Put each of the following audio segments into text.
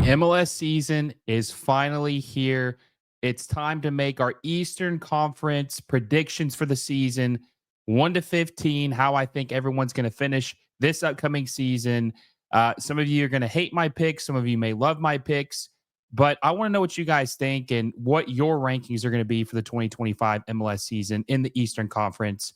MLS season is finally here. It's time to make our Eastern Conference predictions for the season 1 to 15, how I think everyone's going to finish this upcoming season. Some of you are going to hate my picks, some of you may love my picks, but I want to know what you guys think and what your rankings are going to be for the 2025 MLS season in the Eastern Conference.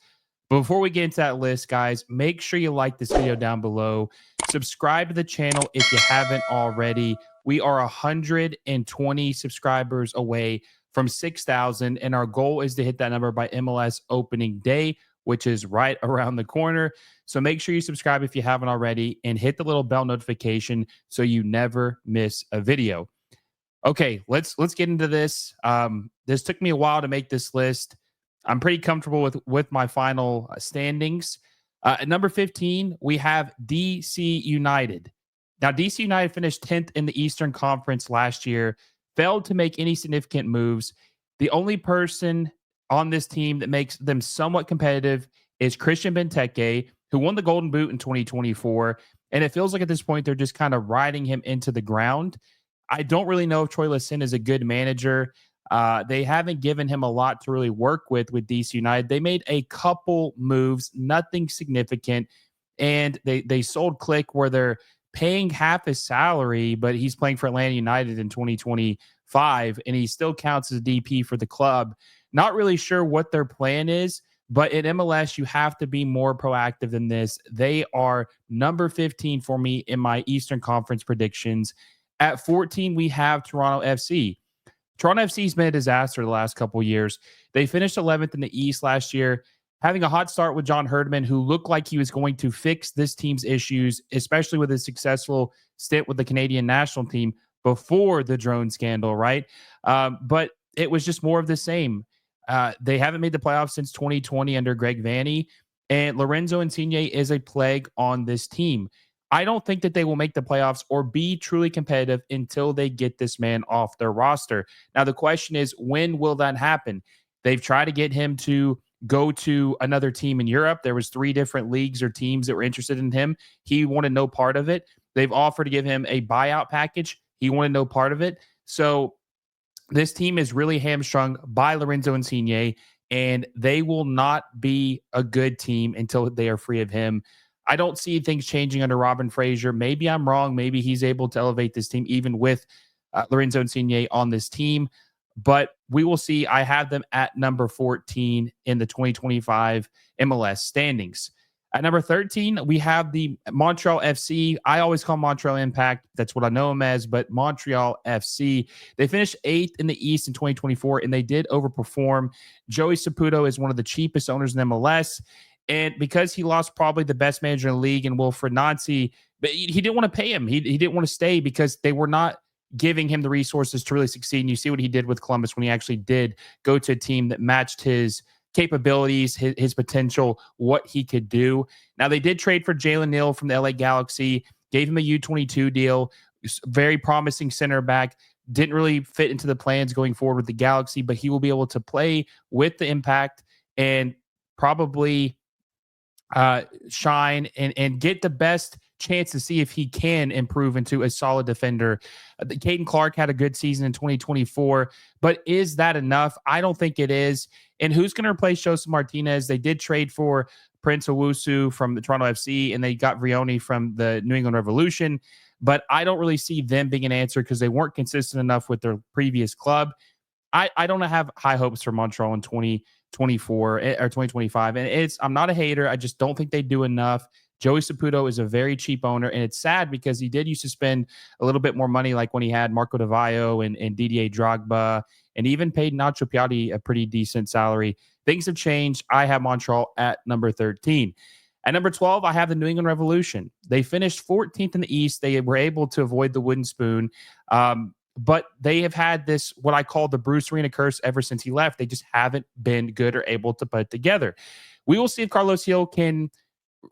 But before we get into that list, guys, make sure you like this video down below. Subscribe to the channel if you haven't already. We are 120 subscribers away from 6,000, and our goal is to hit that number by MLS opening day, which is right around the corner. So make sure you subscribe if you haven't already and hit the little bell notification so you never miss a video. Okay, let's get into this. This took me a while to make this list. I'm pretty comfortable with my final standings. At number 15, we have DC United. Now, DC United finished 10th in the Eastern Conference last year, failed to make any significant moves. The only person on this team that makes them somewhat competitive is Christian Benteke, who won the Golden Boot in 2024. And it feels like at this point, they're just kind of riding him into the ground. I don't really know if Troy Lessin is a good manager. They haven't given him a lot to really work with DC United. They made a couple moves, nothing significant. And they sold Click where they're paying half his salary, but he's playing for Atlanta United in 2025, and he still counts as DP for the club. Not really sure what their plan is, but in MLS, you have to be more proactive than this. They are number 15 for me in my Eastern Conference predictions. At 14, we have Toronto FC. Toronto FC has been a disaster the last couple of years. They finished 11th in the East last year, having a hot start with John Herdman, who looked like he was going to fix this team's issues, especially with his successful stint with the Canadian national team before the drone scandal, right? But it was just more of the same. They haven't made the playoffs since 2020 under Greg Vanney, and Lorenzo Insigne is a plague on this team. I don't think that they will make the playoffs or be truly competitive until they get this man off their roster. Now, the question is, when will that happen? They've tried to get him to go to another team in Europe. There was 3 different leagues or teams that were interested in him. He wanted no part of it. They've offered to give him a buyout package. He wanted no part of it. So this team is really hamstrung by Lorenzo Insigne, and they will not be a good team until they are free of him. I don't see things changing under Robin Fraser. Maybe I'm wrong. Maybe he's able to elevate this team even with Lorenzo Insigne on this team. But we will see. I have them at number 14 in the 2025 MLS standings. At number 13, we have the Montreal FC. I always call Montreal Impact. That's what I know them as, but Montreal FC. They finished 8th in the East in 2024, and they did overperform. Joey Saputo is one of the cheapest owners in MLS. And because he lost probably the best manager in the league and Wilfred Nancy, but he didn't want to pay him. He didn't want to stay because they were not giving him the resources to really succeed. And you see what he did with Columbus when he actually did go to a team that matched his capabilities, his potential, what he could do. Now, they did trade for Jalen Neal from the LA Galaxy, gave him a U22 deal, very promising center back. Didn't really fit into the plans going forward with the Galaxy, but he will be able to play with the Impact and probably shine and get the best chance to see if he can improve into a solid defender. Caden Clark had a good season in 2024, but is that enough? I don't think it is. And who's going to replace Joseph Martinez? They did trade for Prince Owusu from the Toronto FC, and they got Vrioni from the New England Revolution, but I don't really see them being an answer because they weren't consistent enough with their previous club. I don't have high hopes for Montreal in 2024 or 2025. And I'm not a hater. I just don't think they do enough. Joey Saputo is a very cheap owner, and it's sad because he did used to spend a little bit more money, like when he had Marco Di Vaio and Didier Drogba, and even paid Nacho Piatti a pretty decent salary. Things have changed. I have Montreal at number 13. At number 12, I have the New England Revolution. They finished 14th in the East. They were able to avoid the wooden spoon. But they have had this, what I call the Bruce Arena curse ever since he left. They just haven't been good or able to put together. We will see if Carlos Hill can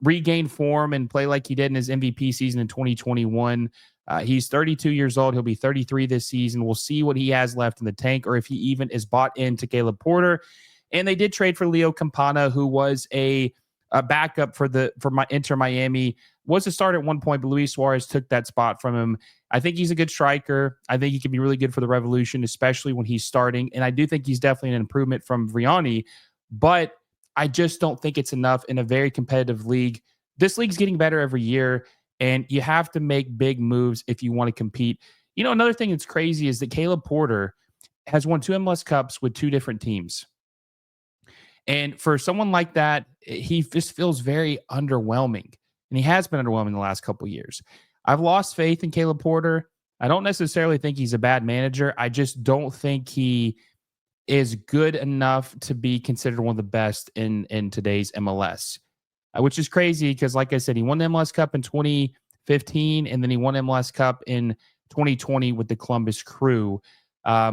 regain form and play like he did in his MVP season in 2021. He's 32 years old. He'll be 33 this season. We'll see what he has left in the tank or if he even is bought into Caleb Porter. And they did trade for Leo Campana, who was a backup for Inter Miami was a starter at one point, but Luis Suarez took that spot from him. I think he's a good striker. I think he can be really good for the Revolution, especially when he's starting. And I do think he's definitely an improvement from Vriani, but I just don't think it's enough in a very competitive league. This league's getting better every year, and you have to make big moves if you want to compete. Another thing that's crazy is that Caleb Porter has won two MLS Cups with two different teams. And for someone like that, he just feels very underwhelming. And he has been underwhelming the last couple of years. I've lost faith in Caleb Porter. I don't necessarily think he's a bad manager. I just don't think he is good enough to be considered one of the best in today's MLS, which is crazy because, like I said, he won the MLS Cup in 2015, and then he won MLS Cup in 2020 with the Columbus Crew.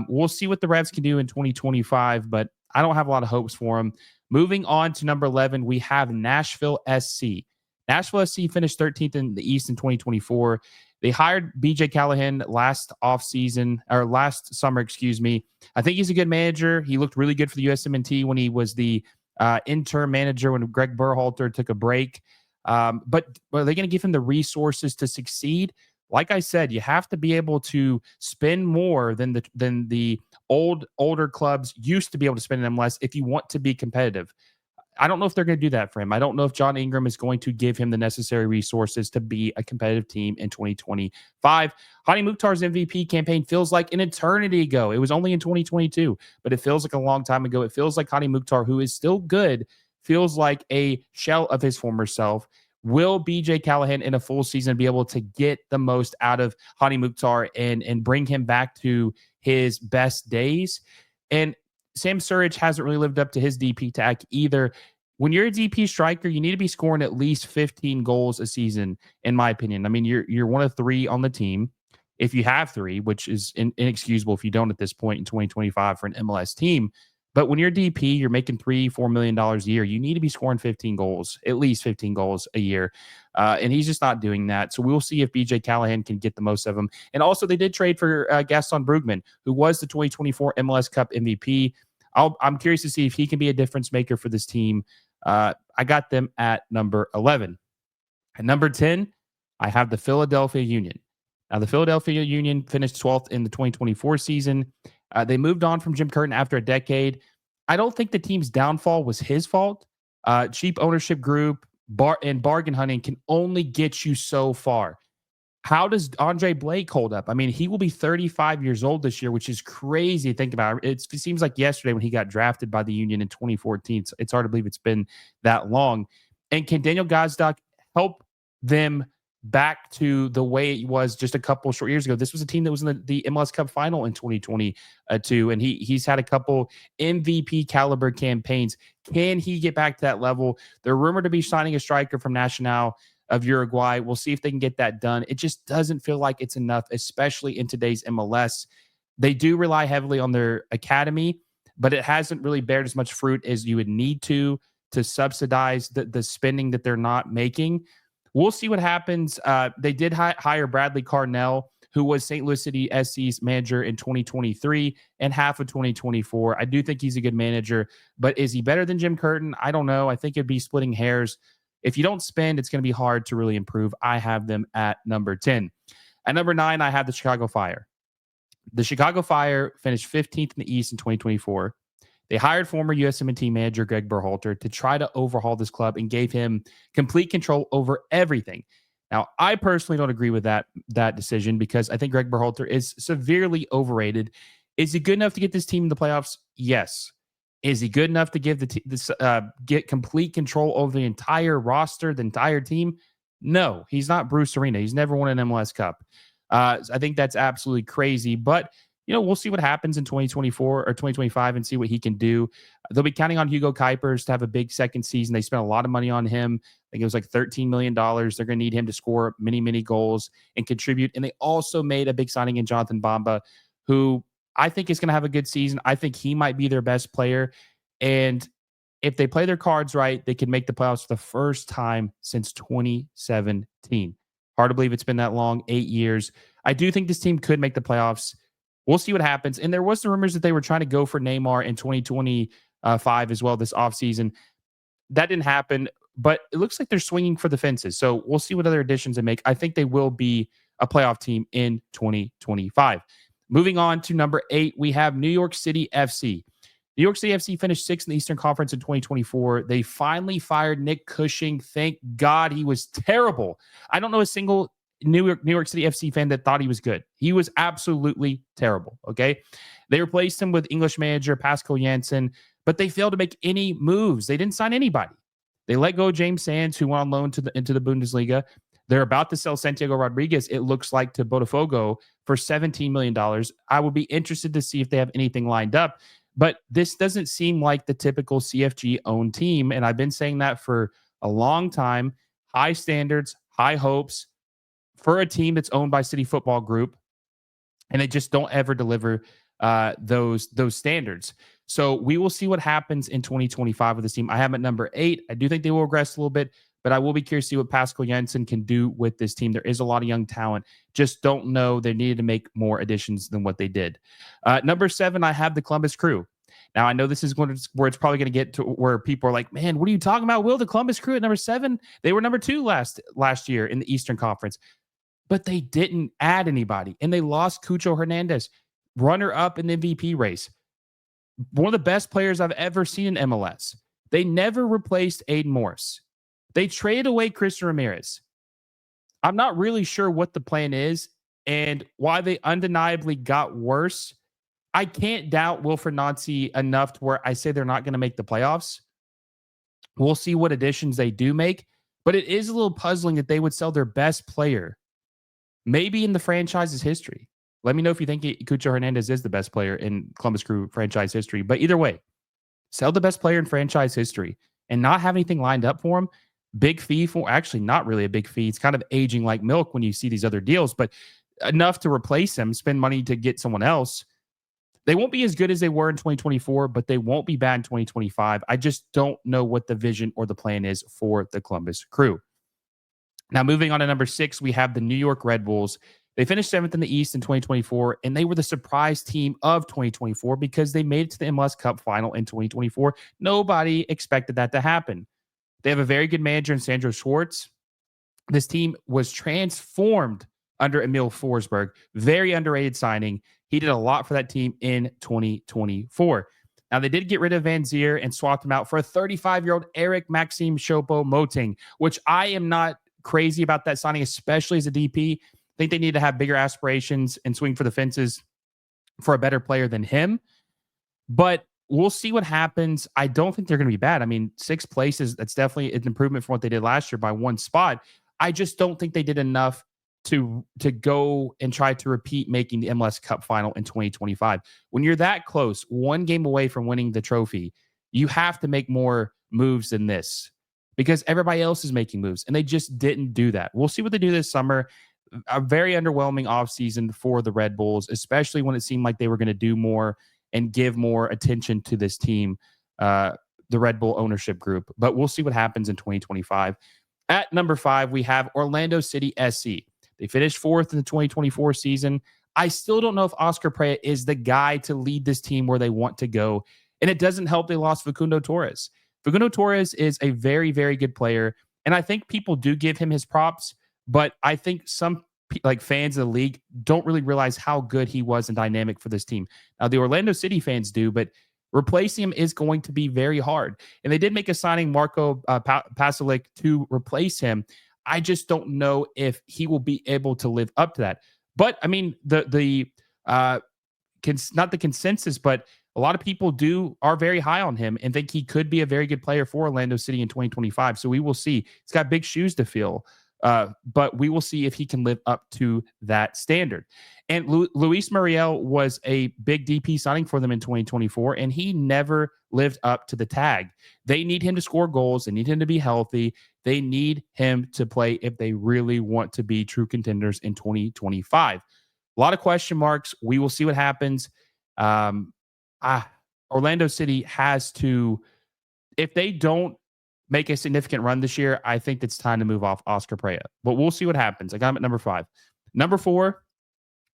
We'll see what the Revs can do in 2025, but I don't have a lot of hopes for him. Moving on to number 11, we have Nashville SC. Nashville SC finished 13th in the East in 2024. They hired BJ Callahan last summer, excuse me. I think he's a good manager. He looked really good for the USMNT when he was the interim manager when Greg Berhalter took a break. But are they going to give him the resources to succeed? Like I said, you have to be able to spend more than the older clubs used to be able to spend in MLS if you want to be competitive. I don't know if they're going to do that for him. I don't know if John Ingram is going to give him the necessary resources to be a competitive team in 2025. Hany Mukhtar's MVP campaign feels like an eternity ago. It was only in 2022, but it feels like a long time ago. It feels like Hany Mukhtar, who is still good, feels like a shell of his former self. Will BJ Callahan in a full season be able to get the most out of Hany Mukhtar and bring him back to his best days? And Sam Surridge hasn't really lived up to his DP tag either. When you're a DP striker, you need to be scoring at least 15 goals a season, in my opinion. I mean, you're one of three on the team. If you have three, which is inexcusable if you don't at this point in 2025 for an MLS team. But when you're DP, you're making $3-4 million a year. You need to be scoring 15 goals, at least 15 goals a year. And he's just not doing that. So we'll see if BJ Callahan can get the most of them. And also, they did trade for Gaston Brugman, who was the 2024 MLS Cup MVP. I'm curious to see if he can be a difference maker for this team. I got them at number 11. At number 10, I have the Philadelphia Union. Now, the Philadelphia Union finished 12th in the 2024 season. They moved on from Jim Curtin after a decade. I don't think the team's downfall was his fault. Cheap ownership group and bargain hunting can only get you so far. How does Andre Blake hold up? I mean, he will be 35 years old this year, which is crazy to think about. It seems like yesterday when he got drafted by the Union in 2014. It's hard to believe it's been that long. And can Daniel Gazdag help them back to the way it was just a couple short years ago? This was a team that was in the MLS Cup final in 2022, and he's had a couple MVP caliber campaigns. Can he get back to that level? They're rumored to be signing a striker from Nacional of Uruguay. We'll see if they can get that done. It just doesn't feel like it's enough, especially in today's MLS. They do rely heavily on their academy, but it hasn't really bared as much fruit as you would need to subsidize the spending that they're not making. We'll see what happens. They did hire Bradley Carnell, who was St. Louis City SC's manager in 2023 and half of 2024. I do think he's a good manager, but is he better than Jim Curtin? I don't know. I think it'd be splitting hairs. If you don't spend, it's going to be hard to really improve. I have them at number 10. At number 9, I have the Chicago Fire. The Chicago Fire finished 15th in the East in 2024. They hired former USMNT manager Greg Berhalter to try to overhaul this club and gave him complete control over everything. Now, I personally don't agree with that decision because I think Greg Berhalter is severely overrated. Is he good enough to get this team in the playoffs? Yes. Is he good enough to give get complete control over the entire roster, the entire team? No, he's not Bruce Arena. He's never won an MLS Cup. I think that's absolutely crazy. But we'll see what happens in 2024 or 2025 and see what he can do. They'll be counting on Hugo Kuipers to have a big second season. They spent a lot of money on him. I think it was like $13 million. They're going to need him to score many, many goals and contribute. And they also made a big signing in Jonathan Bamba, who I think is going to have a good season. I think he might be their best player. And if they play their cards right, they can make the playoffs for the first time since 2017. Hard to believe it's been that long, 8 years. I do think this team could make the playoffs. We'll see what happens. And there was the rumors that they were trying to go for Neymar in 2025 as well this offseason. That didn't happen. but it looks like they're swinging for the fences. So we'll see what other additions they make. I think they will be a playoff team in 2025. Moving on to number 8, we have New York City FC. New York City FC finished 6th in the Eastern Conference in 2024. They finally fired Nick Cushing. Thank God, he was terrible. I don't know a single New York City FC fan that thought he was good. He was absolutely terrible. Okay. They replaced him with English manager Pascal Janssen, but they failed to make any moves. They didn't sign anybody. They let go of James Sands, who went on loan into the Bundesliga. They're about to sell Santiago Rodriguez, it looks like, to Botafogo for $17 million. I would be interested to see if they have anything lined up. But this doesn't seem like the typical CFG owned team. And I've been saying that for a long time. High standards, high hopes for a team that's owned by City Football Group. And they just don't ever deliver those standards. So we will see what happens in 2025 with this team. I have them at number 8. I do think they will regress a little bit, but I will be curious to see what Pascal Janssen can do with this team. There is a lot of young talent. Just don't know they needed to make more additions than what they did. Number 7, I have the Columbus Crew. Now, I know this is where it's probably going to get to where people are like, man, what are you talking about, Will? The Columbus Crew at number 7? They were number 2 last year in the Eastern Conference, but they didn't add anybody, and they lost Cucho Hernandez, runner-up in the MVP race. One of the best players I've ever seen in MLS. They never replaced Aiden Morris. They traded away Christian Ramirez. I'm not really sure what the plan is and why they undeniably got worse. I can't doubt Wilfred Nancy enough to where I say they're not going to make the playoffs. We'll see what additions they do make, but it is a little puzzling that they would sell their best player, maybe in the franchise's history. Let me know if you think Cucho Hernandez is the best player in Columbus Crew franchise history. But either way, sell the best player in franchise history and not have anything lined up for him. Big fee for, actually not really a big fee. It's kind of aging like milk when you see these other deals, but enough to replace him, spend money to get someone else. They won't be as good as they were in 2024, but they won't be bad in 2025. I just don't know what the vision or the plan is for the Columbus Crew. Now, moving on to number 6, we have the New York Red Bulls. They finished 7th in the East in 2024, and they were the surprise team of 2024 because they made it to the MLS Cup final in 2024. Nobody expected that to happen. They have a very good manager in Sandro Schwartz. This team was transformed under Emil Forsberg. Very underrated signing. He did a lot for that team in 2024. Now, they did get rid of Van Zier and swapped him out for a 35-year-old Eric Maxime Choupo-Moting, which I am not crazy about that signing, especially as a DP. I think they need to have bigger aspirations and swing for the fences for a better player than him. But we'll see what happens. I don't think they're going to be bad. I mean, 6th place that's definitely an improvement from what they did last year by 1 spot. I just don't think they did enough to go and try to repeat making the MLS Cup final in 2025. When you're that close, 1 game away from winning the trophy, you have to make more moves than this because everybody else is making moves, and they just didn't do that. We'll see what they do this summer. A very underwhelming offseason for the Red Bulls, especially when it seemed like they were going to do more and give more attention to this team, the Red Bull ownership group. But we'll see what happens in 2025. At number 5, we have Orlando City SC. They finished 4th in the 2024 season. I still don't know if Oscar Perea is the guy to lead this team where they want to go. And it doesn't help they lost Facundo Torres. Facundo Torres is a very, very good player. And I think people do give him his props, but I think some fans of the league don't really realize how good he was and dynamic for this team. Now, the Orlando City fans do, but replacing him is going to be very hard. And they did make a signing, Marco Pasalic, to replace him. I just don't know if he will be able to live up to that. But I mean, not the consensus, but a lot of people are very high on him and think he could be a very good player for Orlando City in 2025. So we will see. He's got big shoes to fill. But we will see if he can live up to that standard. And Luis Muriel was a big DP signing for them in 2024, and he never lived up to the tag. They need him to score goals. They need him to be healthy. They need him to play if they really want to be true contenders in 2025. A lot of question marks. We will see what happens. Orlando City has to, if they don't make a significant run this year, I think it's time to move off Oscar Perea. But we'll see what happens. I got him at number 5. Number 4,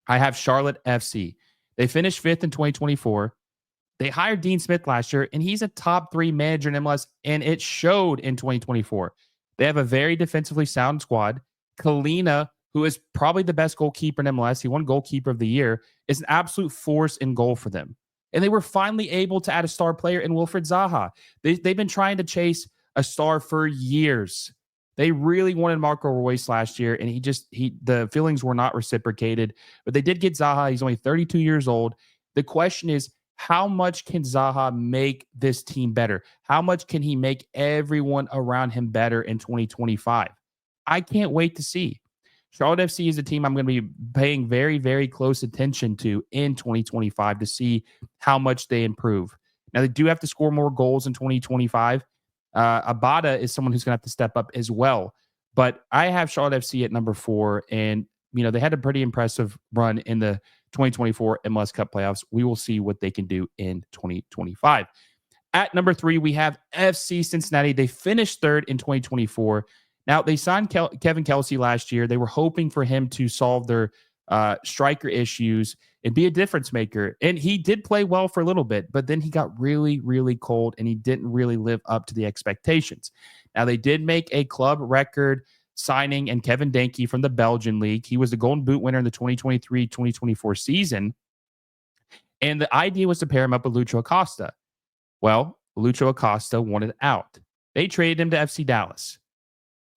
I have Charlotte FC. They finished 5th in 2024. They hired Dean Smith last year, and he's a top 3 manager in MLS, and it showed in 2024. They have a very defensively sound squad. Kalina, who is probably the best goalkeeper in MLS, he won goalkeeper of the year, is an absolute force in goal for them. And they were finally able to add a star player in Wilfred Zaha. They've been trying to chase a star for years. They really wanted Marco Royce last year, and the feelings were not reciprocated. But they did get Zaha. He's only 32 years old. The question is, how much can Zaha make this team better? How much can he make everyone around him better in 2025? I can't wait to see. Charlotte FC is a team I'm going to be paying very, very close attention to in 2025 to see how much they improve. Now, they do have to score more goals in 2025. Abada is someone who's going to have to step up as well. But I have Charlotte FC at number 4, and they had a pretty impressive run in the 2024 MLS Cup playoffs. We will see what they can do in 2025. At number 3, we have FC Cincinnati. They finished 3rd in 2024. Now, they signed Kevin Kelsey last year. They were hoping for him to solve their striker issues and be a difference maker. And he did play well for a little bit, but then he got really, really cold, and he didn't really live up to the expectations. Now, they did make a club record signing and Kevin Danke from the Belgian league. He was the Golden Boot winner in the 2023-2024 season. And the idea was to pair him up with Lucho Acosta. Well, Lucho Acosta wanted out. They traded him to FC Dallas.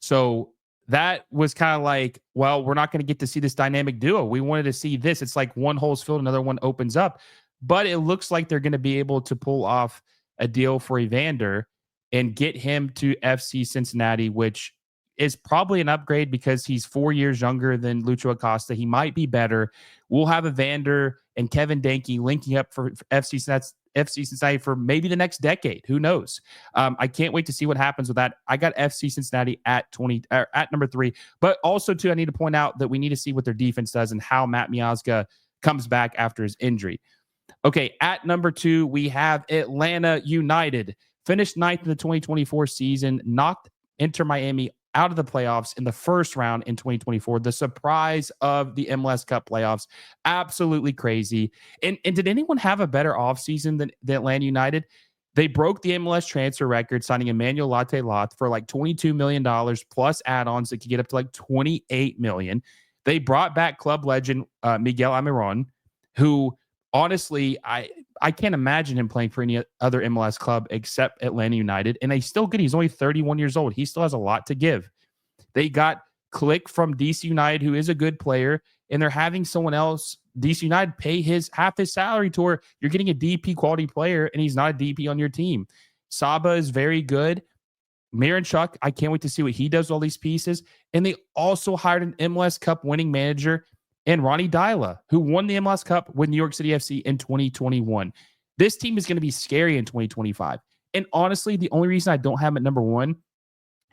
So that was kind of like, well, we're not going to get to see this dynamic duo. We wanted to see this. It's like one hole's filled, another one opens up. But it looks like they're going to be able to pull off a deal for Evander and get him to FC Cincinnati, which is probably an upgrade because he's 4 years younger than Lucho Acosta. He might be better. We'll have Evander and Kevin Danke linking up for FC Cincinnati for maybe the next decade. Who knows? I can't wait to see what happens with that. I got FC Cincinnati at number 3, but also too, I need to point out that we need to see what their defense does and how Matt Miazga comes back after his injury. Okay, at number 2, we have Atlanta United. Finished 9th in the 2024 season, knocked Inter Miami out of the playoffs in the first round in 2024. The surprise of the MLS Cup playoffs. Absolutely crazy. And did anyone have a better offseason than Atlanta United? They broke the MLS transfer record, signing Emmanuel Latte-Loth for like $22 million plus add-ons that could get up to like $28 million. They brought back club legend Miguel Almiron, who honestly, I can't imagine him playing for any other MLS club except Atlanta United. And he's still good. He's only 31 years old. He still has a lot to give. They got Click from DC United, who is a good player, and they're having someone else, DC United, pay half his salary to where you're getting a DP quality player, and he's not a DP on your team. Saba is very good. Miranchuk, I can't wait to see what he does with all these pieces. And they also hired an MLS Cup winning manager and Ronnie Dyla, who won the MLS Cup with New York City FC in 2021. This team is going to be scary in 2025. And honestly, the only reason I don't have them at number 1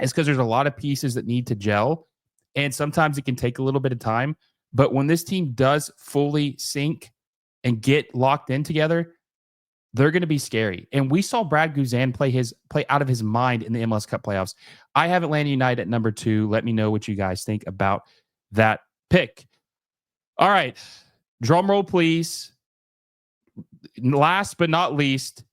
is because there's a lot of pieces that need to gel. And sometimes it can take a little bit of time. But when this team does fully sync and get locked in together, they're going to be scary. And we saw Brad Guzan play out of his mind in the MLS Cup playoffs. I have Atlanta United at number 2. Let me know what you guys think about that pick. All right. Drum roll, please. Last but not least,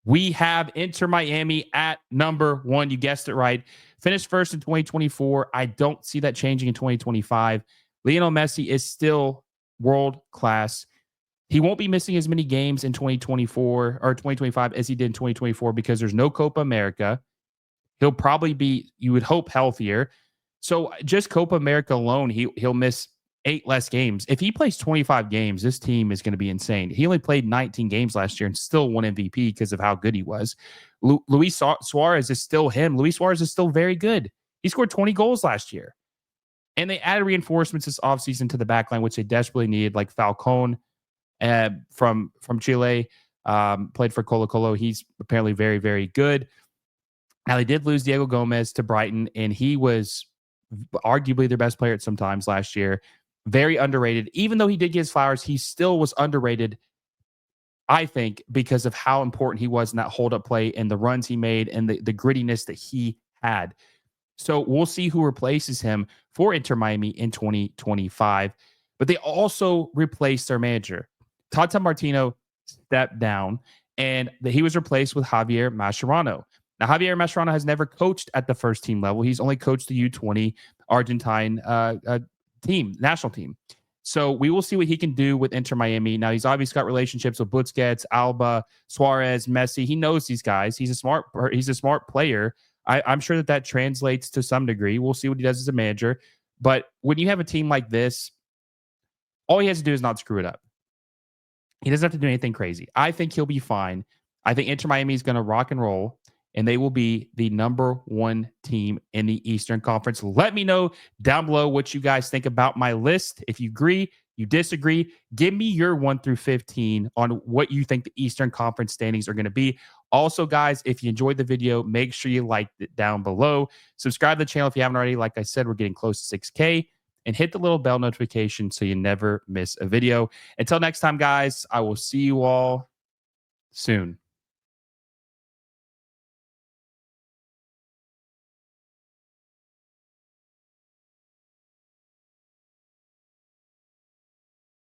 we have Inter Miami at number 1. You guessed it right. Finished first in 2024. I don't see that changing in 2025. Lionel Messi is still world class. He won't be missing as many games in 2024 or 2025 as he did in 2024 because there's no Copa America. He'll probably be, you would hope, healthier. So just Copa America alone, he'll miss 8 less games. If he plays 25 games, this team is going to be insane. He only played 19 games last year and still won MVP because of how good he was. Luis Suarez is still him. Luis Suarez is still very good. He scored 20 goals last year. And they added reinforcements this offseason to the backline, which they desperately needed, like Falcon from Chile, played for Colo-Colo. He's apparently very, very good. Now, they did lose Diego Gomez to Brighton, and he was arguably their best player at some times last year. Very underrated. Even though he did get his flowers, he still was underrated, I think, because of how important he was in that hold-up play and the runs he made and the grittiness that he had. So we'll see who replaces him for Inter Miami in 2025. But they also replaced their manager. Tata Martino stepped down, and he was replaced with Javier Mascherano. Now, Javier Mascherano has never coached at the first team level. He's only coached the U20 Argentine team, national team. So we will see what he can do with Inter Miami. Now, he's obviously got relationships with Busquets, Alba, Suarez, Messi. He knows these guys. He's a smart player. I'm sure that translates to some degree. We'll see what he does as a manager. But when you have a team like this, all he has to do is not screw it up. He doesn't have to do anything crazy. I think he'll be fine. I think Inter Miami is going to rock and roll, and they will be the number one team in the Eastern Conference. Let me know down below what you guys think about my list. If you agree, you disagree, give me your 1 through 15 on what you think the Eastern Conference standings are going to be. Also, guys, if you enjoyed the video, make sure you like it down below. Subscribe to the channel if you haven't already. Like I said, we're getting close to 6K. And hit the little bell notification so you never miss a video. Until next time, guys, I will see you all soon.